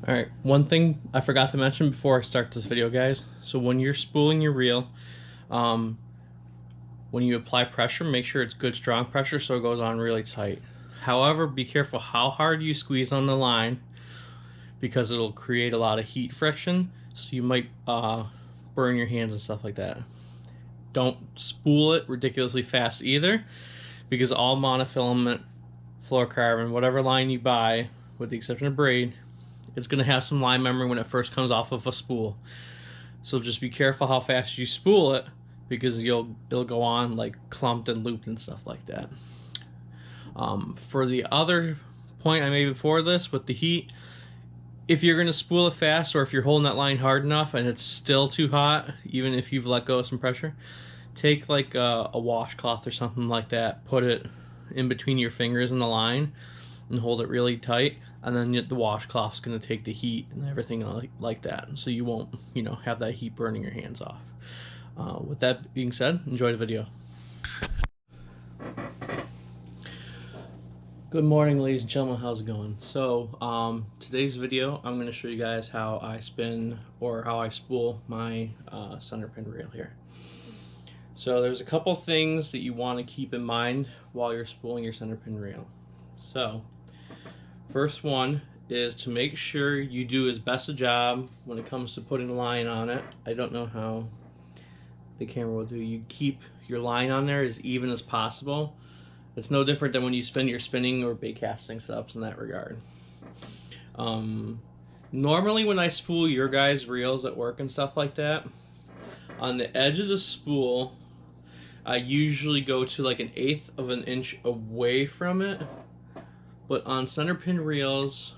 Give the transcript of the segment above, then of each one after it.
Alright, one thing I forgot to mention before I start this video, guys. So when you're spooling your reel, when you apply pressure, make sure it's good strong pressure so it goes on really tight. However, be careful how hard you squeeze on the line because it'll create a lot of heat friction, so you might burn your hands and stuff like that. Don't spool it ridiculously fast either, because all monofilament, fluorocarbon, whatever line you buy, with the exception of braid, it's going to have some line memory when it first comes off of a spool. So just be careful how fast you spool it, because it'll go on like clumped and looped and stuff like that. For the other point I made before this with the heat, if you're going to spool it fast, or if you're holding that line hard enough and it's still too hot, even if you've let go of some pressure, take like a washcloth or something like that, put it in between your fingers and the line and hold it really tight, and then the washcloth's going to take the heat and everything like that, so you won't, have that heat burning your hands off. With that being said, enjoy the video. Good morning, ladies and gentlemen. How's it going? So today's video, I'm going to show you guys how I spin, or how I spool my Centerpin reel here. So there's a couple things that you want to keep in mind while you're spooling your Centerpin reel. So first one is to make sure you do as best a job when it comes to putting the line on it. I don't know how the camera will do. You keep your line on there as even as possible. It's no different than when you spin your spinning or bait casting setups in that regard. Normally when I spool your guys' reels at work and stuff like that, on the edge of the spool, I usually go to like 1/8 of an inch away from it. But on Centerpin reels,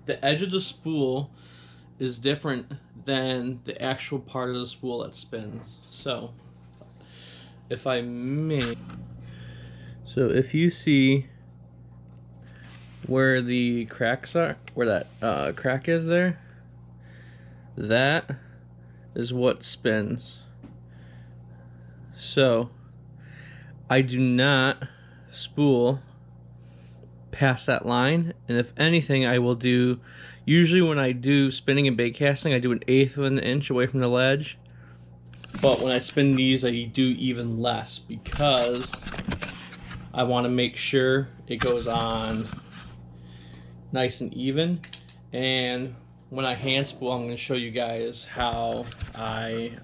the edge of the spool is different than the actual part of the spool that spins. So, if I may... So if you see where the cracks are, where that crack is there, that is what spins. So I do not spool past that line, and if anything, I will do, usually when I do spinning and bait casting, I do 1/8 of an inch away from the ledge. But when I spin these, I do even less, because I want to make sure it goes on nice and even. And when I hand spool, I'm going to show you guys how I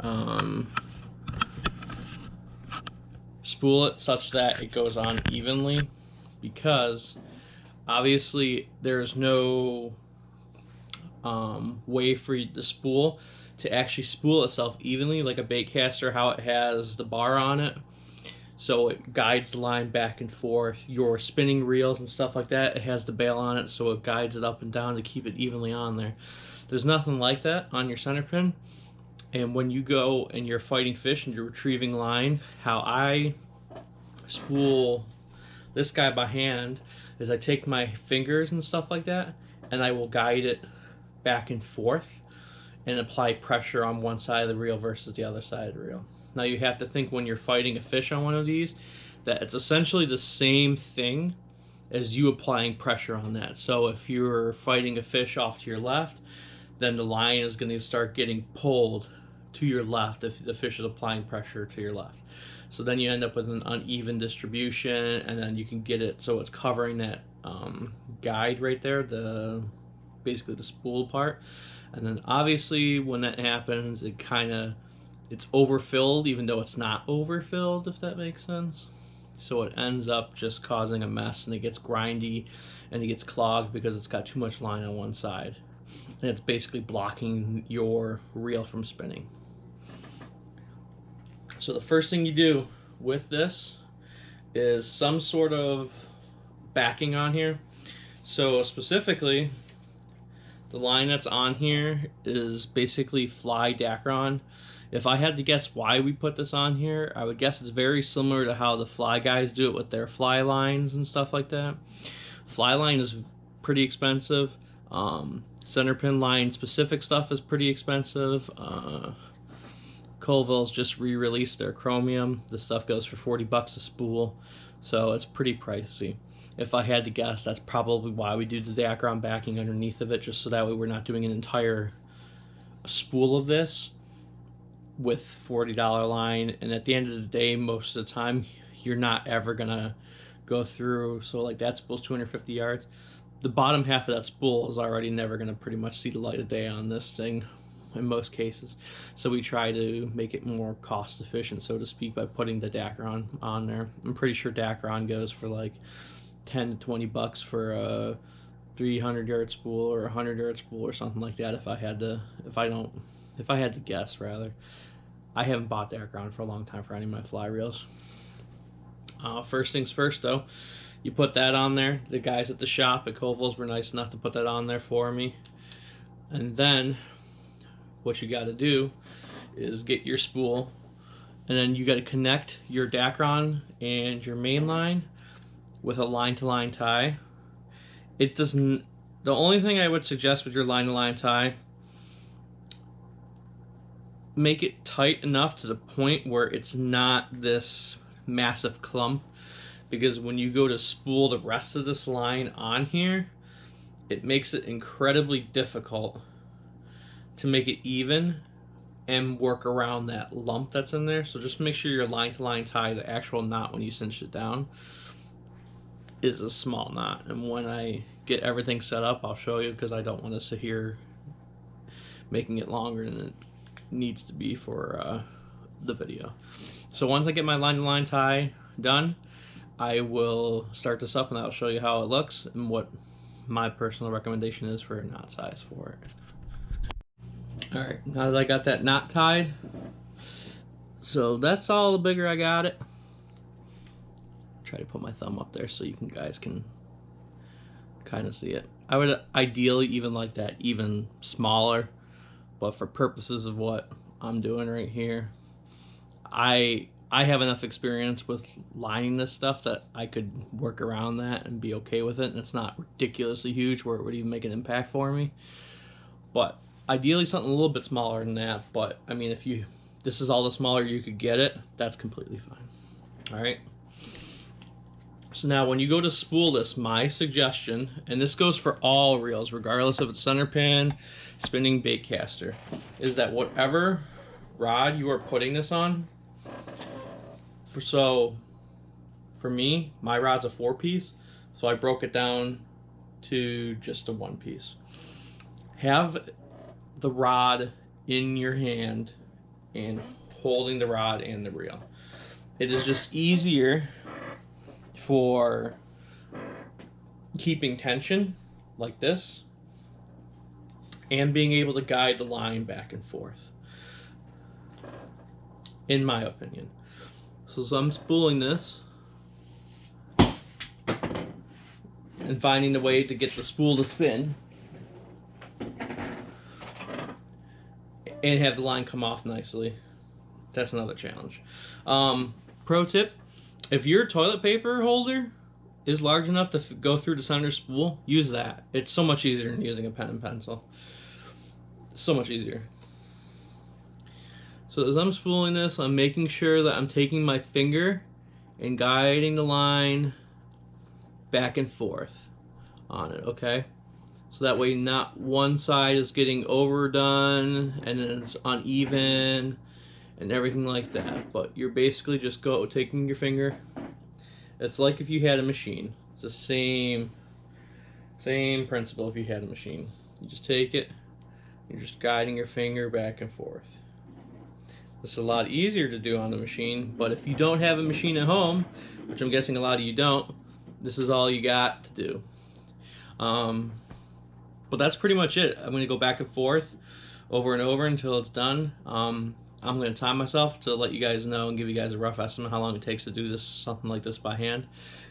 spool it such that it goes on evenly, because obviously there's no way for the spool to actually spool itself evenly like a bait caster, how it has the bar on it, so it guides the line back and forth. Your spinning reels and stuff like that, it has the bail on it, so it guides it up and down to keep it evenly on there. There's nothing like that on your Centerpin. And when you go and you're fighting fish and you're retrieving line, how I spool this guy by hand is I take my fingers and stuff like that, and I will guide it back and forth and apply pressure on one side of the reel versus the other side of the reel. Now you have to think, when you're fighting a fish on one of these, that it's essentially the same thing as you applying pressure on that. So if you're fighting a fish off to your left, then the line is going to start getting pulled to your left if the fish is applying pressure to your left. So then you end up with an uneven distribution, and then you can get it so it's covering that guide right there, basically the spool part. And then obviously when that happens, it's overfilled even though it's not overfilled, if that makes sense. So it ends up just causing a mess, and it gets grindy and it gets clogged because it's got too much line on one side, and it's basically blocking your reel from spinning. So the first thing you do with this is some sort of backing on here. So specifically, the line that's on here is basically fly Dacron. If I had to guess why we put this on here, I would guess it's very similar to how the fly guys do it with their fly lines and stuff like that. Fly line is pretty expensive. Centerpin line specific stuff is pretty expensive. Colville's just re-released their chromium. This stuff goes for $40 a spool, so it's pretty pricey. If I had to guess, that's probably why we do the Dacron backing underneath of it, just so that way we're not doing an entire spool of this with $40 line. And at the end of the day, most of the time, you're not ever gonna go through. So like that spool's 250 yards. The bottom half of that spool is already never gonna pretty much see the light of day on this thing in most cases. So we try to make it more cost efficient, so to speak, by putting the Dacron on there. I'm pretty sure Dacron goes for like 10 to 20 bucks for a 300-yard spool or a 100-yard spool or something like that. If I had to guess, rather. I haven't bought Dacron for a long time for any of my fly reels. First things first, though, you put that on there. The guys at the shop at Koval's were nice enough to put that on there for me. And then what you got to do is get your spool, and then you got to connect your Dacron and your main line with a line-to-line tie. It doesn't. The only thing I would suggest with your line-to-line tie, make it tight enough to the point where it's not this massive clump, because when you go to spool the rest of this line on here, it makes it incredibly difficult to make it even and work around that lump that's in there. So just make sure your line-to-line tie, the actual knot when you cinch it down, is a small knot. And when I get everything set up, I'll show you, because I don't want to sit here making it longer than it needs to be for the video. So once I get my line-to-line tie done, I will start this up and I'll show you how it looks and what my personal recommendation is for a knot size for it. Alright, now that I got that knot tied, so that's all the bigger I got it. Try to put my thumb up there so you guys can kind of see it. I would ideally even like that even smaller, but for purposes of what I'm doing right here, I have enough experience with lining this stuff that I could work around that and be okay with it, and it's not ridiculously huge where it would even make an impact for me. But ideally something a little bit smaller than that, but I mean, if this is all the smaller you could get it, that's completely fine. Alright, so now when you go to spool this, my suggestion, and this goes for all reels regardless of it's Centerpin, spinning, bait caster, is that whatever rod you are putting this on, so for me, my rod's a 4-piece, so I broke it down to just a 1-piece. Have the rod in your hand and holding the rod and the reel. It is just easier for keeping tension like this and being able to guide the line back and forth, in my opinion. So I'm spooling this and finding the way to get the spool to spin and have the line come off nicely. That's another challenge. Pro tip, if your toilet paper holder is large enough to go through the center spool, use that. It's so much easier than using a pen and pencil. So much easier. So as I'm spooling this, I'm making sure that I'm taking my finger and guiding the line back and forth on it, okay? So that way not one side is getting overdone and then it's uneven and everything like that. But you're basically just taking your finger. It's like if you had a machine. It's the same principle if you had a machine. You just take it, you're just guiding your finger back and forth. This is a lot easier to do on the machine, but if you don't have a machine at home, which I'm guessing a lot of you don't, this is all you got to do. But that's pretty much it. I'm going to go back and forth over and over until it's done. I'm going to time myself to let you guys know and give you guys a rough estimate how long it takes to do this, something like this by hand.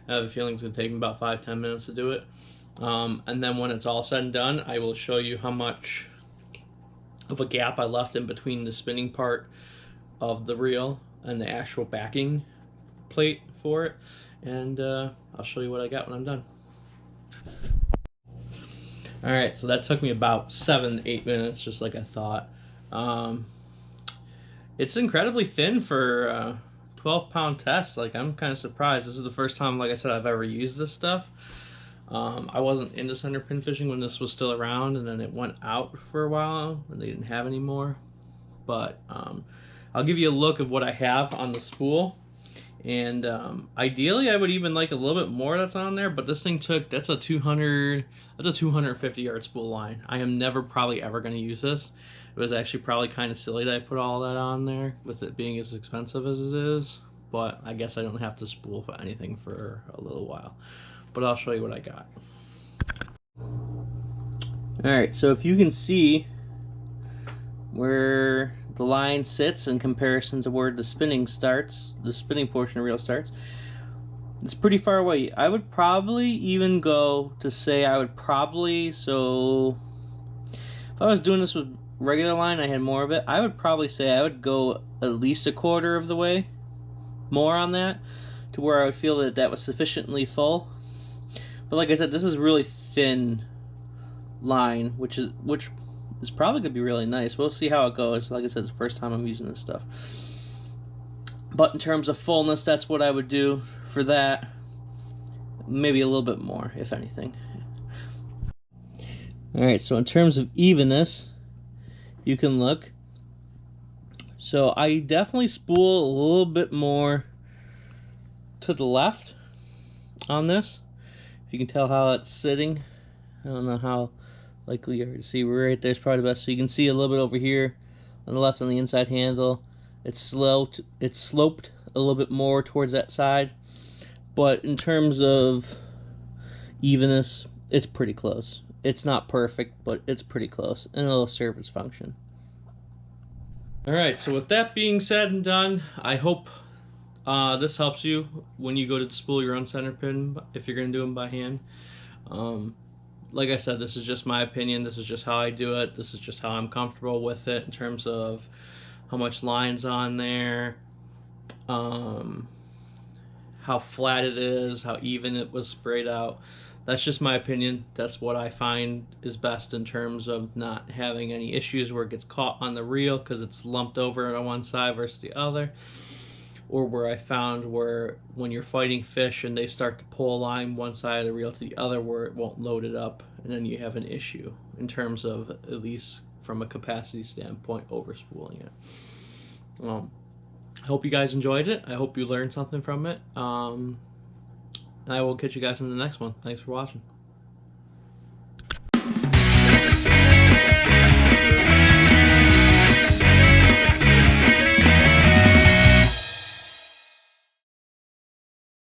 I have a feeling it's going to take me about 5-10 minutes to do it. And then when it's all said and done, I will show you how much of a gap I left in between the spinning part of the reel and the actual backing plate for it. And I'll show you what I got when I'm done. Alright, so that took me about 7-8 minutes, just like I thought. It's incredibly thin for 12-pound test. Like, I'm kind of surprised. This is the first time, like I said, I've ever used this stuff. I wasn't into centerpin fishing when this was still around, and then it went out for a while and they didn't have any more. But I'll give you a look of what I have on the spool. And ideally, I would even like a little bit more that's on there, but this thing that's a 250 yard spool line. I am never probably ever going to use this. It was actually probably kind of silly that I put all that on there with it being as expensive as it is, but I guess I don't have to spool for anything for a little while. But I'll show you what I got. Alright, so if you can see where the line sits in comparison to where the spinning starts, the spinning portion of the reel starts, it's pretty far away. I would probably even go to say so if I was doing this with regular line, I had more of it, I would probably say I would go at least a quarter of the way more on that to where I would feel that that was sufficiently full. But like I said, this is really thin line, which is probably going to be really nice. We'll see how it goes. Like I said, it's the first time I'm using this stuff. But in terms of fullness, that's what I would do for that. Maybe a little bit more, if anything. Alright, so in terms of evenness, you can look. So I definitely spool a little bit more to the left on this. If you can tell how it's sitting. I don't know how likely you are to see. Right there's probably the best. So you can see a little bit over here on the left on the inside handle. It's sloped a little bit more towards that side. But in terms of evenness, it's pretty close. It's not perfect, but it's pretty close, and it'll serve its function. Alright, so with that being said and done, I hope this helps you when you go to spool your own centerpin, if you're going to do them by hand. Like I said, this is just my opinion. This is just how I do it. This is just how I'm comfortable with it in terms of how much line's on there, how flat it is, how even it was sprayed out. That's just my opinion. That's what I find is best in terms of not having any issues where it gets caught on the reel because it's lumped over on one side versus the other. Or where I found where when you're fighting fish and they start to pull a line one side of the reel to the other where it won't load it up, and then you have an issue in terms of, at least from a capacity standpoint, over spooling it. I hope you guys enjoyed it. I hope you learned something from it. I will catch you guys in the next one. Thanks for watching.